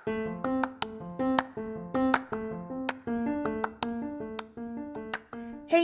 Hey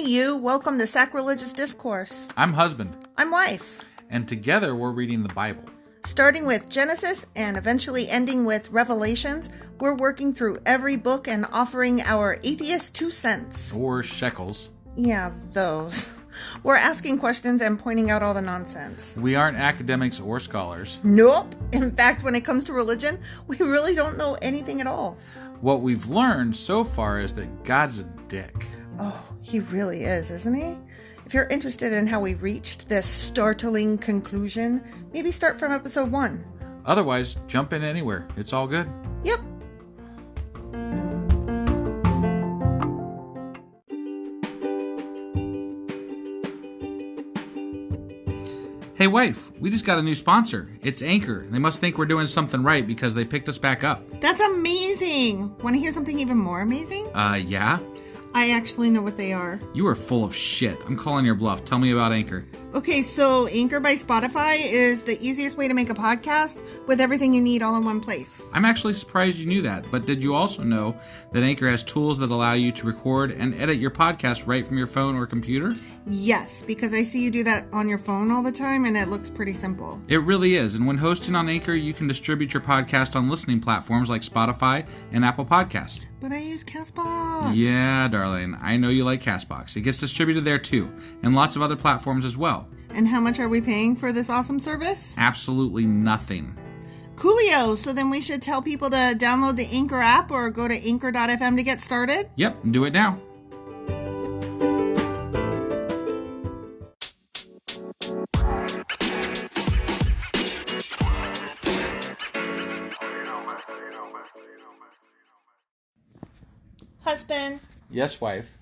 you, welcome to Sacrilegious Discourse. I'm husband. I'm wife. And together we're reading the Bible. Starting with Genesis and eventually ending with Revelations, we're working through every book and offering our atheist 2 cents. Or shekels. Yeah, those. We're asking questions and pointing out all the nonsense. We aren't academics or scholars. Nope. In fact, when it comes to religion, we really don't know anything at all. What we've learned so far is that God's a dick. Oh, he really is, isn't he? If you're interested in how we reached this startling conclusion, maybe start from episode 1. Otherwise, jump in anywhere. It's all good. Yep. Hey wife, we just got a new sponsor. It's Anchor. They must think we're doing something right because they picked us back up. That's amazing. Want to hear something even more amazing? Yeah? I actually know what they are. You are full of shit. I'm calling your bluff. Tell me about Anchor. Okay, so Anchor by Spotify is the easiest way to make a podcast with everything you need all in one place. I'm actually surprised you knew that, but did you also know that Anchor has tools that allow you to record and edit your podcast right from your phone or computer? Yes, because I see you do that on your phone all the time and it looks pretty simple. It really is, and when hosting on Anchor, you can distribute your podcast on listening platforms like Spotify and Apple Podcasts. But I use CastBox. Yeah, darling, I know you like CastBox. It gets distributed there too, and lots of other platforms as well. And how much are we paying for this awesome service? Absolutely nothing. Coolio! So then we should tell people to download the Anchor app or go to anchor.fm to get started? Yep, do it now. Husband. Yes, wife.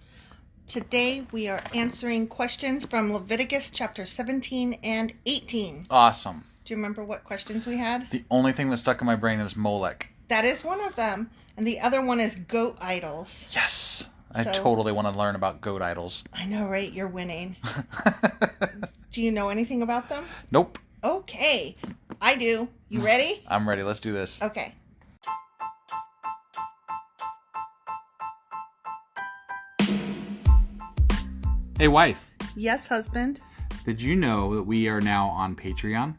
Today we are answering questions from Leviticus Chapters 17 and 18. Awesome. Do you remember what questions we had? The only thing that's stuck in my brain is Molech. That is one of them. And the other one is goat idols. Yes! I totally want to learn about goat idols. I know, right? You're winning. Do you know anything about them? Nope. Okay. I do. You ready? I'm ready. Let's do this. Okay. Hey, wife. Yes, husband. Did you know that we are now on Patreon?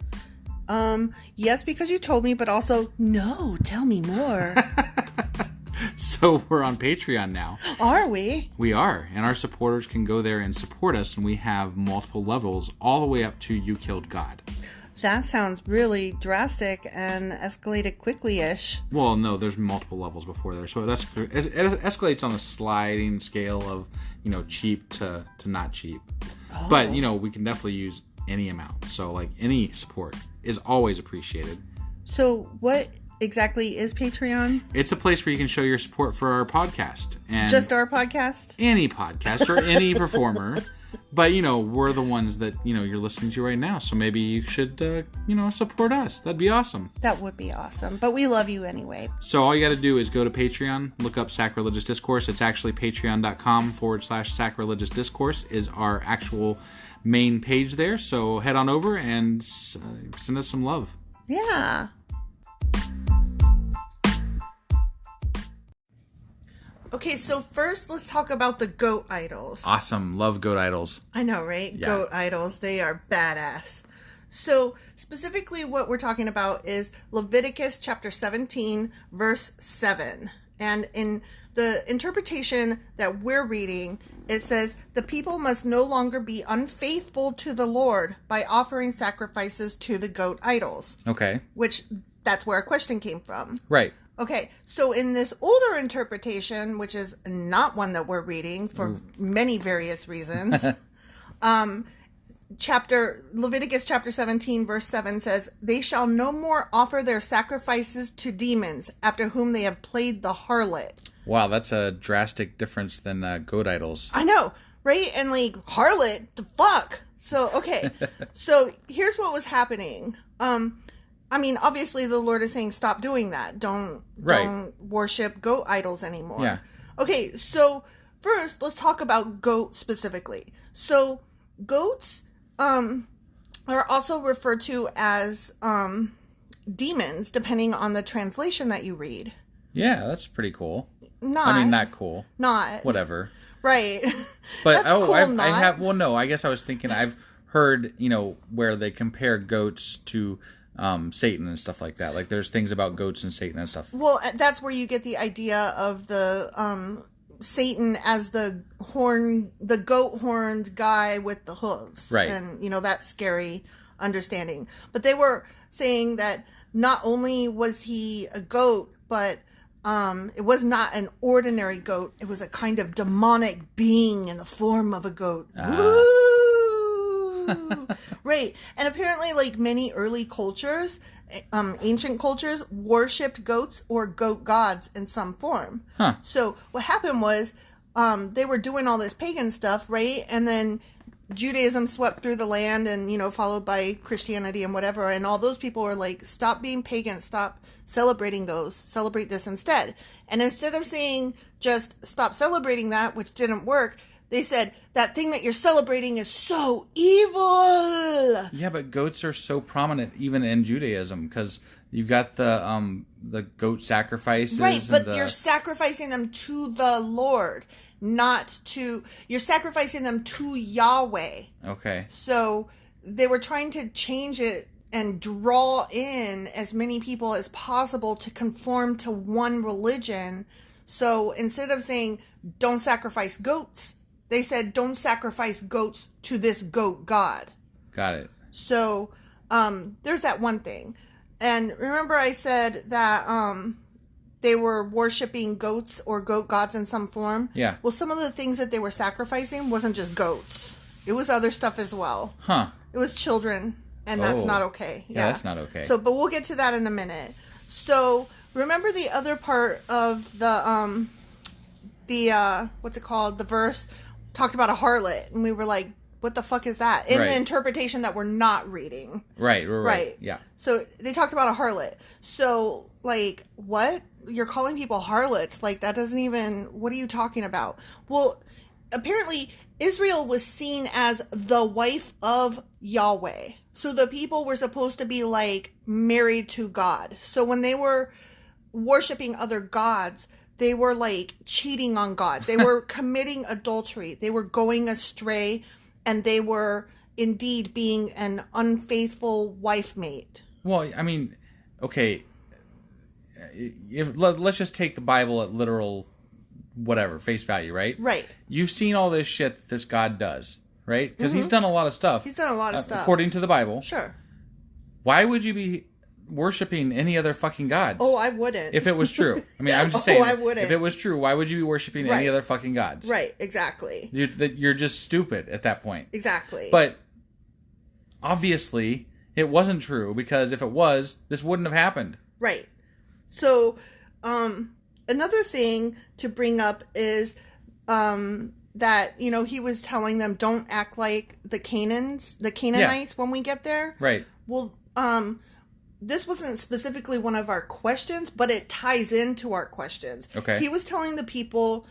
Yes, because you told me, but also, no, tell me more. So we're on Patreon now. Are we? We are, and our supporters can go there and support us, and we have multiple levels all the way up to You Killed God. That sounds really drastic and escalated quickly-ish. Well, no, there's multiple levels before there, so it escalates on a sliding scale of, cheap to not cheap. Oh. But, we can definitely use any amount, so, any support is always appreciated. So, what exactly is Patreon? It's a place where you can show your support for our podcast. And just our podcast? Any podcast or any performer. But, we're the ones that, you're listening to right now. So maybe you should, support us. That'd be awesome. That would be awesome. But we love you anyway. So all you got to do is go to Patreon, look up Sacrilegious Discourse. It's actually patreon.com/sacrilegious discourse is our actual main page there. So head on over and send us some love. Yeah. Okay, so first let's talk about the goat idols. Awesome. Love goat idols. I know, right? Yeah. Goat idols. They are badass. So specifically what we're talking about is Leviticus chapter 17, verse 7. And in the interpretation that we're reading, it says, the people must no longer be unfaithful to the Lord by offering sacrifices to the goat idols. Okay. Which, that's where a question came from. Right. Okay, so in this older interpretation, which is not one that we're reading for many various reasons, Leviticus chapter 17, verse 7 says, they shall no more offer their sacrifices to demons after whom they have played the harlot. Wow, that's a drastic difference than goat idols. I know, right? And harlot, the fuck? So, okay, so here's what was happening. Obviously the Lord is saying stop doing that. Don't worship goat idols anymore. Yeah. Okay, so first let's talk about goat specifically. So goats are also referred to as demons, depending on the translation that you read. Yeah, that's pretty cool. Not cool. Not. Whatever. Right. But, that's cool, I have, well, no, I guess I was thinking, I've heard, where they compare goats to Satan and stuff like that. Like, there's things about goats and Satan and stuff. Well, that's where you get the idea of the Satan as the goat-horned guy with the hooves. Right. And, that scary understanding. But they were saying that not only was he a goat, but it was not an ordinary goat. It was a kind of demonic being in the form of a goat. Woo! Right. And apparently, like many early cultures, ancient cultures worshipped goats or goat gods in some form. Huh. So what happened was they were doing all this pagan stuff, right? And then Judaism swept through the land and, followed by Christianity and whatever. And all those people were like, stop being pagan, stop celebrating those, celebrate this instead. And instead of saying just stop celebrating that, which didn't work, they said, that thing that you're celebrating is so evil. Yeah, but goats are so prominent even in Judaism because you've got the goat sacrifices. Right, but you're sacrificing them to the Lord, you're sacrificing them to Yahweh. Okay. So they were trying to change it and draw in as many people as possible to conform to one religion. So instead of saying, don't sacrifice goats, they said, don't sacrifice goats to this goat god. Got it. So there's that one thing. And remember I said that they were worshiping goats or goat gods in some form? Yeah. Well, some of the things that they were sacrificing wasn't just goats. It was other stuff as well. Huh. It was children, and that's not okay. Yeah, that's not okay. So, but we'll get to that in a minute. So, remember the other part of the what's it called? The verse talked about a harlot, and we were like, what the fuck is that? In the interpretation that we're not reading. Right. Yeah. So they talked about a harlot. So, like, what? You're calling people harlots? Like, that doesn't even... What are you talking about? Well, apparently, Israel was seen as the wife of Yahweh. So the people were supposed to be, like, married to God. So when they were worshiping other gods, they were, like, cheating on God. They were committing adultery. They were going astray. And they were indeed being an unfaithful wife mate. Well, I mean, okay, let's just take the Bible at literal, whatever, face value, right? Right. You've seen all this shit that this God does, right? Because he's done a lot of stuff. He's done a lot of stuff. According to the Bible. Sure. Why would you be worshiping any other fucking gods? Oh, I wouldn't. If it was true. I mean, I'm just saying. I wouldn't. If it was true, why would you be worshiping any other fucking gods? Right, exactly. You're just stupid at that point. Exactly. But obviously, it wasn't true because if it was, this wouldn't have happened. Right. So, another thing to bring up is that, he was telling them, don't act like the Canaanites when we get there. Right. Well, this wasn't specifically one of our questions, but it ties into our questions. Okay. He was telling the people,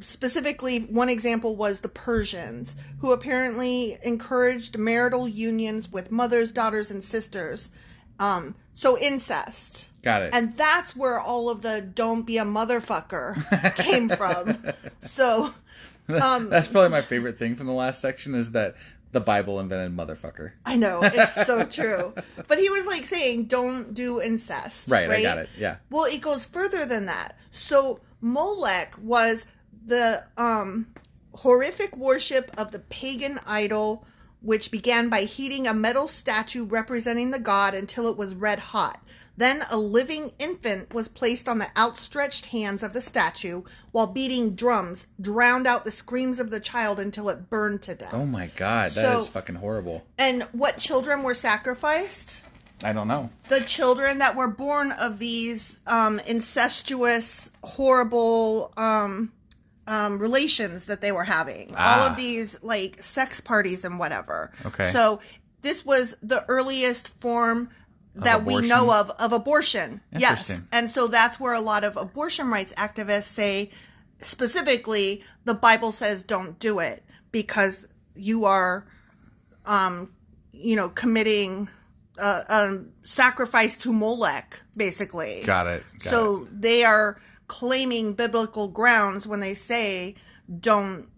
specifically, one example was the Persians, who apparently encouraged marital unions with mothers, daughters, and sisters. So incest. Got it. And that's where all of the don't be a motherfucker came from. So. That's probably my favorite thing from the last section is that the Bible invented motherfucker. I know, it's so true. But he was like saying, don't do incest. Right, I got it, yeah. Well, it goes further than that. So Molech was the horrific worship of the pagan idol, which began by heating a metal statue representing the god until it was red hot. Then a living infant was placed on the outstretched hands of the statue while beating drums drowned out the screams of the child until it burned to death. Oh my God, that is fucking horrible. And what children were sacrificed? I don't know. The children that were born of these incestuous, horrible relations that they were having. All of these, like, sex parties and whatever. Okay. So this was the earliest form that we know of abortion. Yes. And so that's where a lot of abortion rights activists say, specifically, the Bible says don't do it because you are, committing sacrifice to Molech, basically. Got it. So they are claiming biblical grounds when they say don't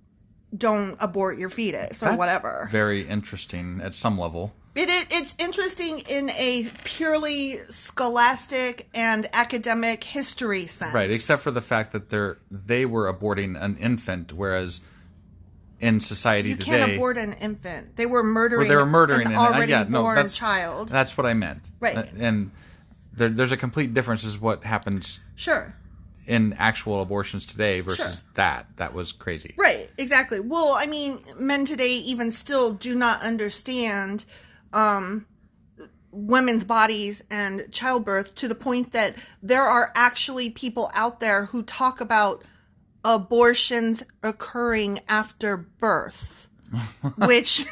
abort your fetus or whatever. Very interesting at some level. It's interesting in a purely scholastic and academic history sense. Right, except for the fact that they were aborting an infant, whereas in society today... You can't abort an infant. They were murdering, an already born child. That's what I meant. Right. And there's a complete difference is what happens... Sure. In actual abortions today versus that. That was crazy. Right, exactly. Well, I mean, men today even still do not understand women's bodies and childbirth to the point that there are actually people out there who talk about abortions occurring after birth, which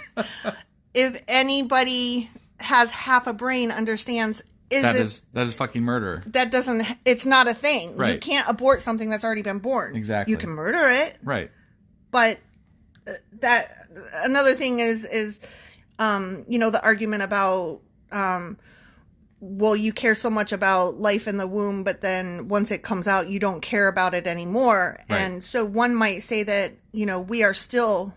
if anybody has half a brain understands that is fucking murder. It's not a thing. Right. You can't abort something that's already been born. Exactly. You can murder it. Right. But another thing is the argument about, well, you care so much about life in the womb, but then once it comes out, you don't care about it anymore. Right. And so one might say that, we are still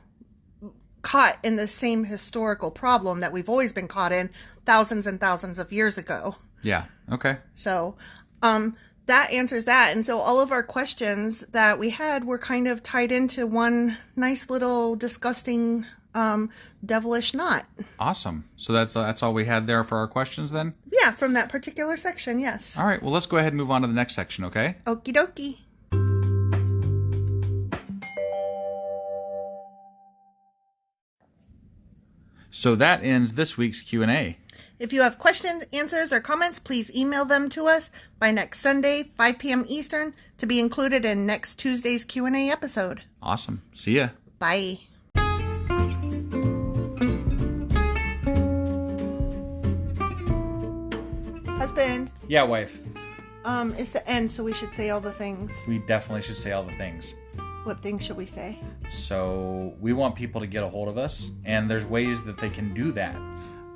caught in the same historical problem that we've always been caught in thousands and thousands of years ago. Yeah. Okay. So, that answers that. And so all of our questions that we had were kind of tied into one nice little disgusting devilish knot. Awesome. So that's all we had there for our questions then? Yeah, from that particular section, yes. All right, well, let's go ahead and move on to the next section, okay? Okie dokie. So that ends this week's Q&A. If you have questions, answers, or comments, please email them to us by next Sunday, 5 p.m. Eastern, to be included in next Tuesday's Q&A episode. Awesome. See ya. Bye. Husband. Yeah, wife. It's the end, so we should say all the things. We definitely should say all the things. What things should we say? So we want people to get a hold of us, and there's ways that they can do that.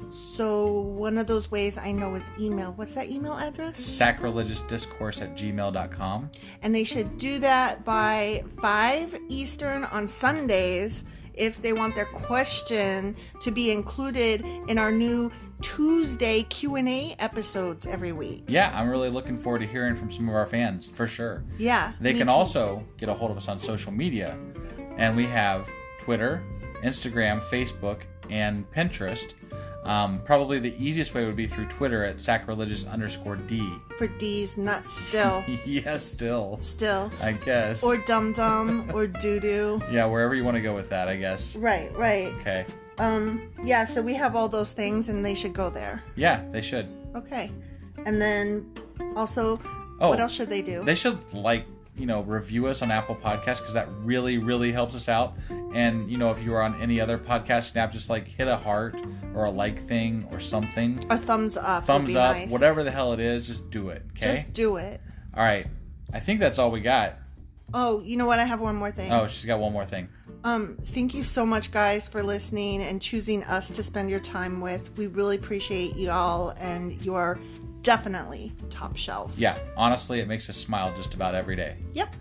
So one of those ways I know is email. What's that email address? sacrilegiousdiscourse@gmail.com. And they should do that by 5 Eastern on Sundays if they want their question to be included in our new Tuesday Q&A episodes every week. Yeah, I'm really looking forward to hearing from some of our fans, for sure. Yeah. They can also get a hold of us on social media. And we have Twitter, Instagram, Facebook, and Pinterest. Probably the easiest way would be through Twitter at sacrilegious_D. For D's nuts still. Yes, still. Still. I guess. Or dum-dum or doo-doo. Yeah, wherever you want to go with that, I guess. Right. Okay. Yeah, so we have all those things and they should go there. Yeah, they should. Okay. And then also, what else should they do? They should review us on Apple Podcasts because that really, really helps us out. And, if you are on any other podcast app, just hit a heart or a like thing or something. A thumbs up. Thumbs up, nice. Whatever the hell it is, just do it, okay? Just do it. All right. I think that's all we got. Oh, you know what? I have one more thing. Oh, she's got one more thing. Thank you so much, guys, for listening and choosing us to spend your time with. We really appreciate you all, and you are definitely top shelf. Yeah, honestly, it makes us smile just about every day. Yep.